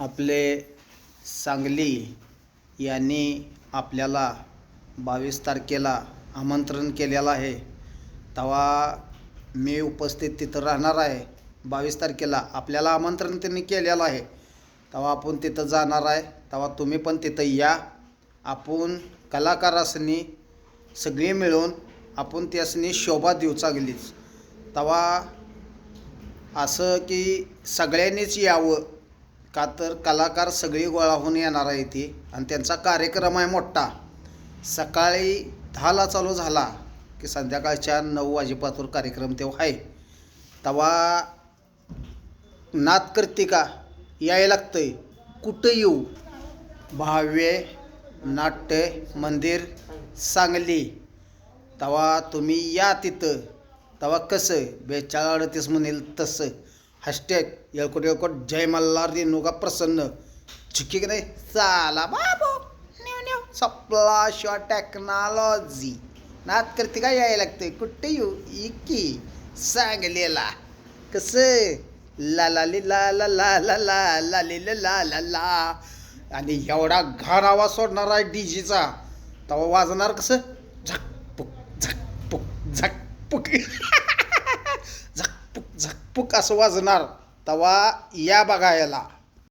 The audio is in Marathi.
आपले सांगली यांनी आपल्याला 22 तारखेला आमंत्रण केलेलं आहे. तेव्हा मी उपस्थित तिथं राहणार आहे. 22 तारखेला आपल्याला आमंत्रण त्यांनी केलेलं आहे. तेव्हा आपण तिथं जाणार आहे. तेव्हा तुम्ही पण तिथं या. आपण कलाकारासनी सगळे मिळून आपण त्यासनी शोभा देऊ चांगलीच. तेव्हा असं की सगळ्यांनीच यावं, का तर कलाकार सगळी गोळा होऊन येणार आहे ती. आणि त्यांचा कार्यक्रम आहे मोठा. सकाळी 10ला चालू झाला की संध्याकाळच्या 9 वाजेपासून कार्यक्रम तेव्हा आहे. तेव्हा नादकर्तिका यायला लागतंय. कुठं येऊ? भाव्य नाट्य मंदिर सांगली. तेव्हा तुम्ही या तिथं. तेव्हा कसं 4238 म्हणेल तसं हॅशटॅग येळकोट जय मल्हार रेणुका प्रसन्न चुकी की नाही चाला बाबू न्यू न्यू सप्ला शॉ टेक्नॉलॉजी. नादकर्तिका यायला लागतंय. कुठे येऊ? इकी सांगलीला. कसं ला ला ली ला ला ला ला ला ला ली ला ला ला ला. आणि एवढा घाण आवाज सोडणार आहे डीजीचा. तेव्हा वाजणार कसं झकपुक झकपुक झकपुक झकपुक झकपुक असं वाजणार. तेव्हा या बघायला.